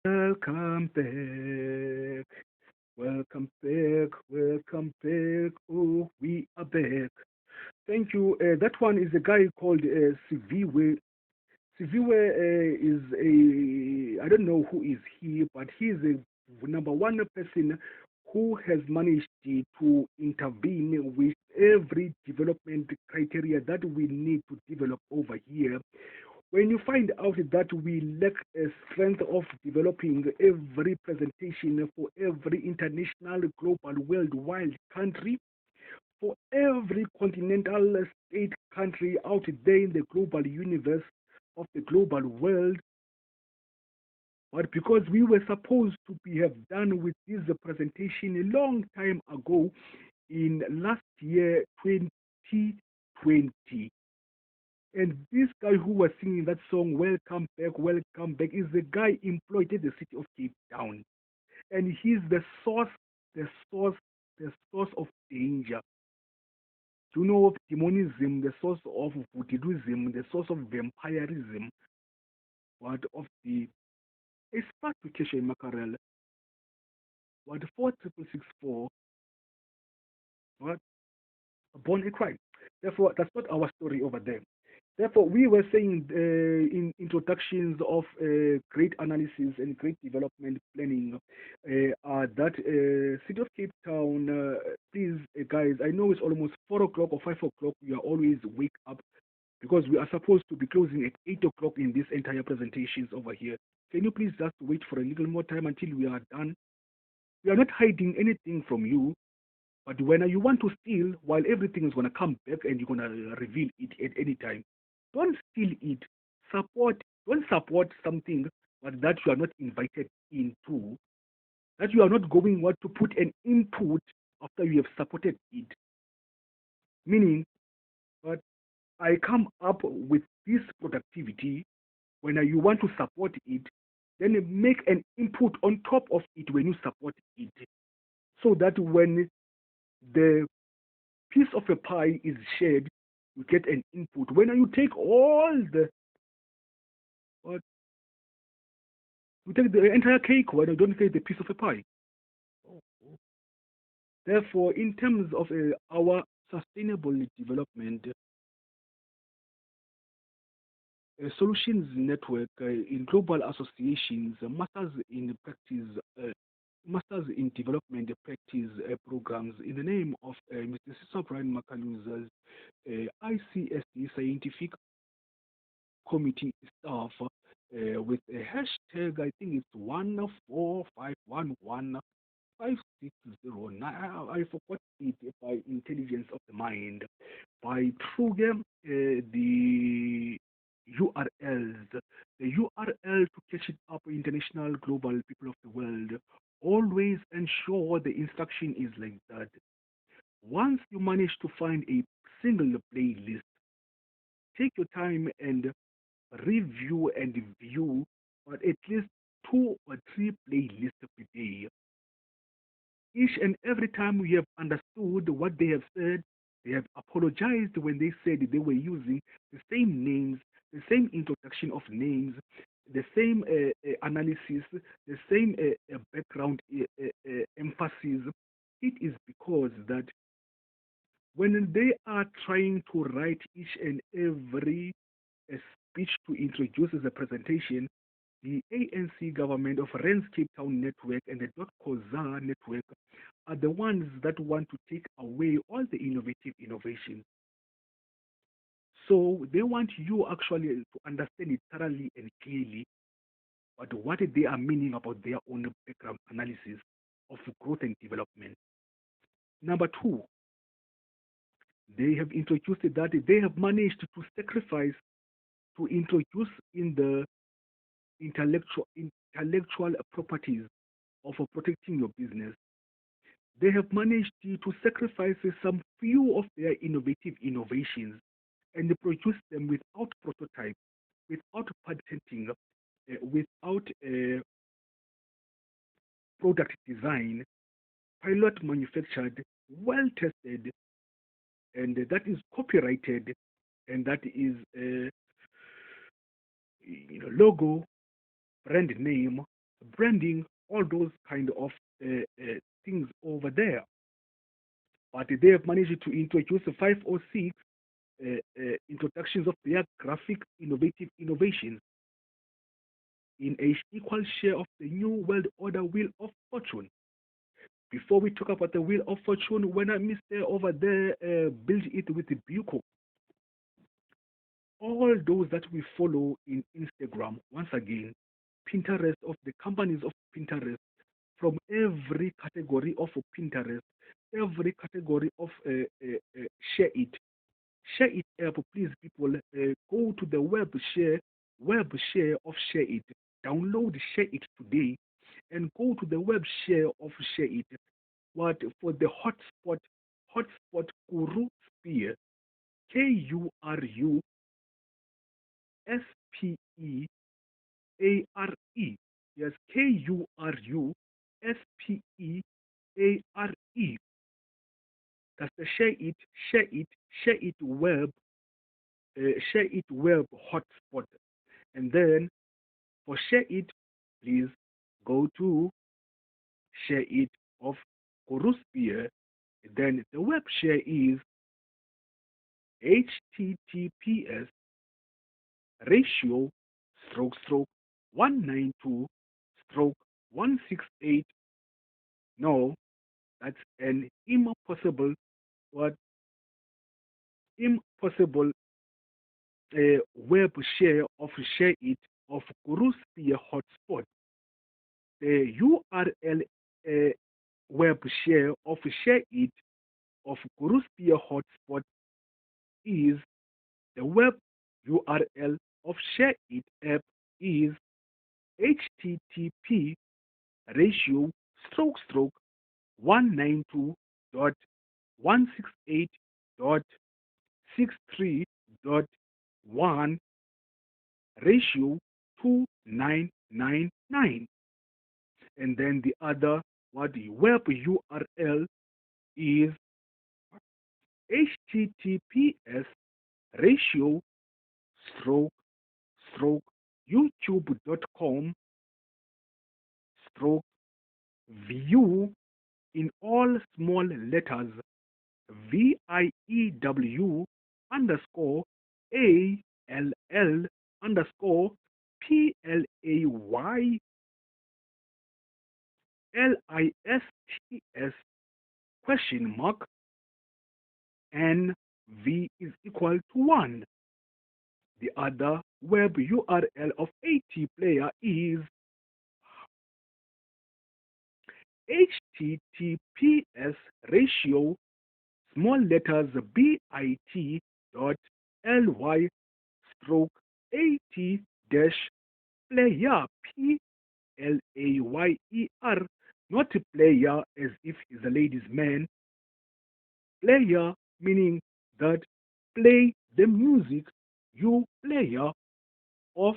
Welcome back. Welcome back. Welcome back. Oh, we are back. Thank you. That one is a guy called Siviwe. Siviwe is I don't know who is he, but he is a number one person who has managed to intervene with every development criteria that we need to develop over here. When you find out that we lack a strength of developing every presentation for every international, global, worldwide country, for every continental state country out there in the global universe of the global world, but because we were supposed to have done with this presentation a long time ago in last year 2020. And this guy who was singing that song, Welcome Back, is the guy employed at the city of Cape Town. And he's the source, the source of danger. Do you know of demonism, the source of voodooism, the source of vampirism, what of the a spark to Keshe Mackerel, what 46664, what born a crime. Therefore, that's not our story over there. Therefore, we were saying in introductions of great analysis and great development planning that City of Cape Town, please, guys, I know it's almost 4 o'clock or 5 o'clock. We are always wake up because we are supposed to be closing at 8 o'clock in this entire presentations over here. Can you please just wait for a little more time until we are done? We are not hiding anything from you. But when you want to steal, while everything is going to come back and you're going to reveal it at any time, don't steal it. Don't support something but that you are not invited into, that you are not going what to put an input after you have supported it. Meaning, but I come up with this productivity when you want to support it, then make an input on top of it when you support it, so that when the piece of a pie is shared, you get an input. When you take all the, what, you take the entire cake, when you don't take the piece of a pie. Therefore, in terms of our sustainable development, solutions network in global associations, masters in development practice programs in the name of Mr. Cesar Brian Macaluza's ICSD scientific committee staff with a hashtag, I think it's 145115609. I forgot it by intelligence of the mind. By Truger, the URLs, the URL to catch it up, international, global people of the world. Always ensure the instruction is like that. Once you manage to find a single playlist, take your time and review and view at least 2 or 3 playlists per day. Each and every time we have understood what they have said, they have apologized when they said they were using the same names, the same introduction of names, the same analysis, the same background emphasis. It is because that when they are trying to write each and every speech to introduce as a presentation, the ANC government of Rens Cape Town Network and the .COZA network are the ones that want to take away all the innovative innovations. So they want you actually to understand it thoroughly and clearly, but what they are meaning about their own background analysis of growth and development. Number two, they have introduced that they have managed to sacrifice to introduce in the intellectual properties of protecting your business. They have managed to sacrifice some few of their innovative innovations and produce them without prototype, without patenting, without product design, pilot manufactured, well tested, and that is copyrighted, and that is logo, brand name, branding, all those kind of things over there. But they have managed to introduce 506 introductions of their graphic innovative innovations in a equal share of the new world order wheel of fortune. Before we talk about the wheel of fortune, when I Mr. over there build it with the Buco, all those that we follow in Instagram, once again, Pinterest, of the companies of Pinterest, from every category of Pinterest, every category of share it. Share it app, please, people. Go to the web share of Share It. Download Share It today, and go to the web share of Share It. What for the hotspot Kuru Spear, KURUSPEARE. Yes, KURUSPEARE. That's the Share It web hotspot. And then for Share It, please go to Share It of Koruspia. Then the web share is https ratio stroke 192 stroke 168. No, that's an what impossible web share of Share It of Kuruspia hotspot. The URL web share of Share It of Kuruspia hotspot is the web URL of Share It app is http ratio stroke 192.168.63.1 ratio 2999. And then the other, what the web URL is https ratio stroke youtube.com stroke view in all small letters VIEW underscore ALL underscore PLAYLISTS question mark and V is equal to 1. The other web URL of AT player is https ratio small letters bit.ly stroke at dash player PLAYER, not player as if he's a ladies man, player meaning that play the music, you player of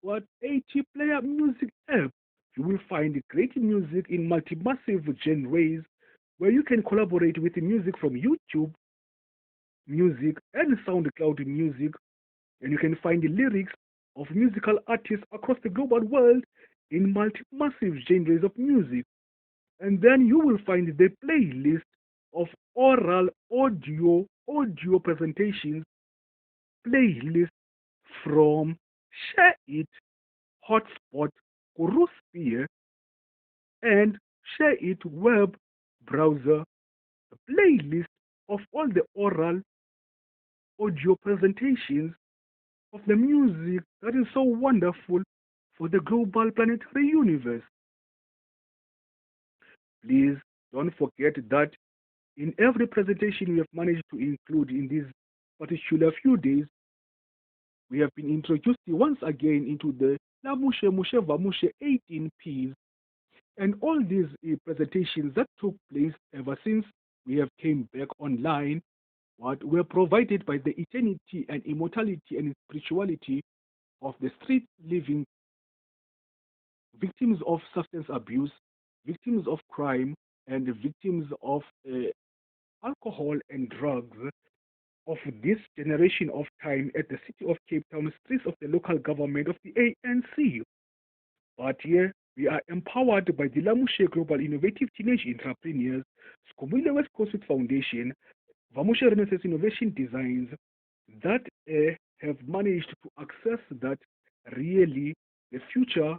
what AT player music app. You will find great music in multi-massive genres where you can collaborate with the music from YouTube music and SoundCloud music, and you can find the lyrics of musical artists across the global world in multi-massive genres of music. And then you will find the playlist of oral audio presentations playlist from Share It, Hotspot, Kuruspia, and Share It web browser, a playlist of all the oral audio presentations of the music that is so wonderful for the global planetary universe. Please don't forget that in every presentation we have managed to include in these particular few days, we have been introduced once again into the Lamushe Mushe Vamushe 18 Ps, and all these presentations that took place ever since we have came back online, what were provided by the eternity and immortality and spirituality of the street living victims of substance abuse, victims of crime, and victims of alcohol and drugs of this generation of time at the city of Cape Town, streets of the local government of the ANC. But here we are empowered by the Lamushe Global Innovative Teenage Entrepreneurs, Skomile West Coast Foundation, Vamushe Renaissance Innovation Designs that have managed to access that really the future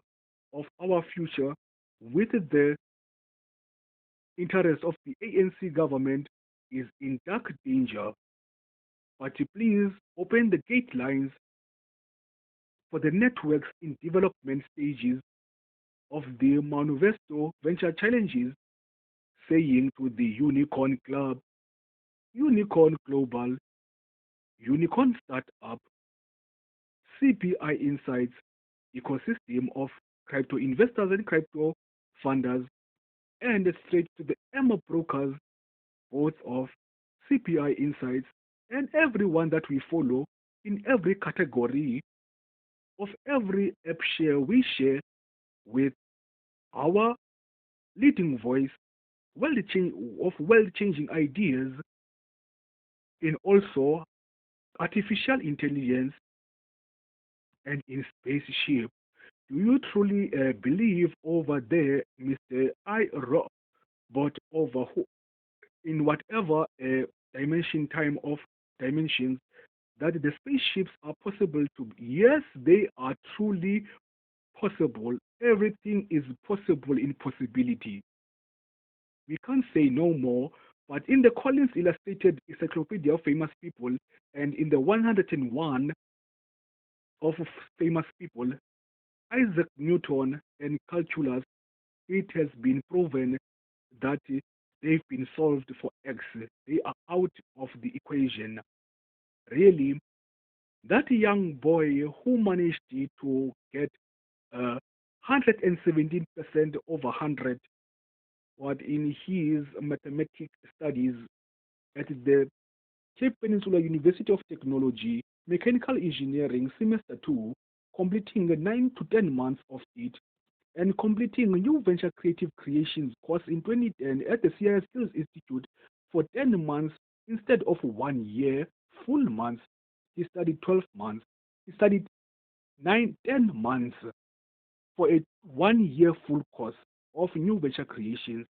of our future with the interest of the ANC government is in dark danger. But please open the gate lines for the networks in development stages of the Manifesto Venture Challenges, saying to the Unicorn Club, Unicorn Global, Unicorn Startup, CPI Insights, ecosystem of crypto investors and crypto funders, and straight to the Emma brokers, both of CPI Insights and everyone that we follow in every category of every app share we share with our leading voice of world-changing ideas in also artificial intelligence and in spaceship. Do you truly believe over there, Mr. I Robot, over who, in whatever dimension, time of dimensions, that the spaceships are possible to? Yes, they are truly possible. Everything is possible in possibility. We can't say no more, but in the Collins Illustrated Encyclopedia of Famous People and in the 101 of famous people, Isaac Newton and calculus, it has been proven that they've been solved for X. They are out of the equation. Really, that young boy who managed to get 117% over 100 what in his mathematics studies at the Cape Peninsula University of Technology, Mechanical Engineering Semester 2, completing 9 to 10 months of it, and completing a new Venture Creative Creations course in 2010 at the CIS Skills Institute for 10 months instead of 1 year, full months. He studied 12 months. He studied 10 months for a 1 year full course of new venture creations.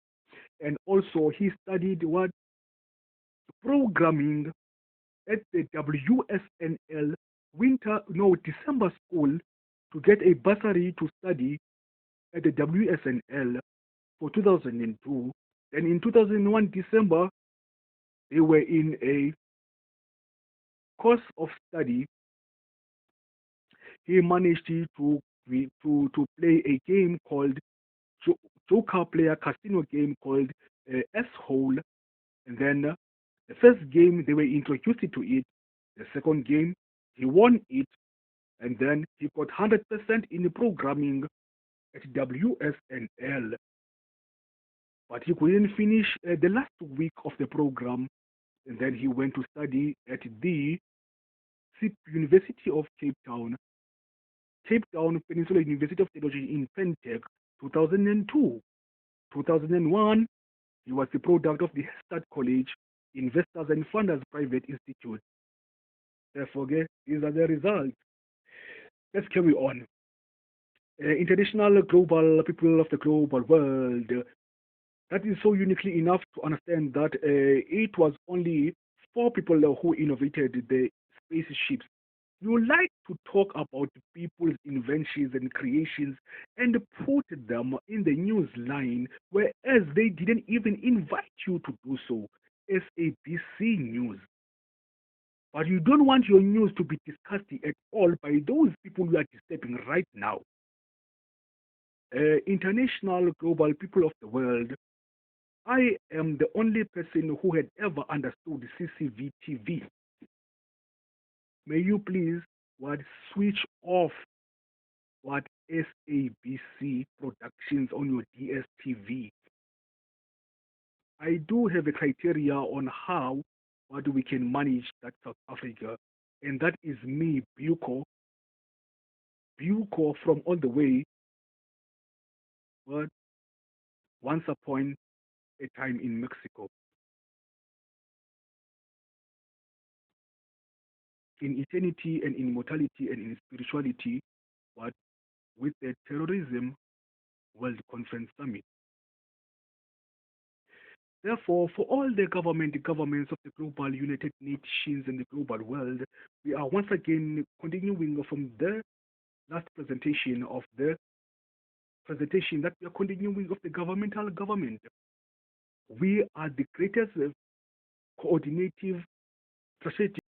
And also he studied what programming at the WSNL December school to get a bursary to study at the WSNL for 2002. Then in 2001 December, they were in a course of study. He managed to play a game called Joker player casino game called S-Hole. And then the first game they were introduced to it. The second game he won it, and then he got 100% in programming at WSNL. But he couldn't finish the last week of the program, and then he went to study at the University of Cape Town Peninsula University of Technology in Pentec, 2002. 2001, he was the product of the Start College Investors and Funders Private Institute. Therefore, these are the results. Let's carry on. International global people of the global world. That is so uniquely enough to understand that it was only 4 people who innovated the spaceships. You like to talk about people's inventions and creations and put them in the news line, whereas they didn't even invite you to do so. SABC News. But you don't want your news to be discussed at all by those people you are disturbing right now. International global people of the world, I am the only person who had ever understood CCTV. May you please switch off SABC productions on your DSTV. I do have a criteria on how we can manage that South Africa, and that is me, Buko from all the way, but once upon a time in Mexico. In eternity and in mortality and in spirituality, with the Terrorism World Conference Summit. Therefore, for all the governments of the global United Nations and the global world, we are once again continuing from the last presentation of the presentation that we are continuing of the governmental government. We are the greatest coordinative strategic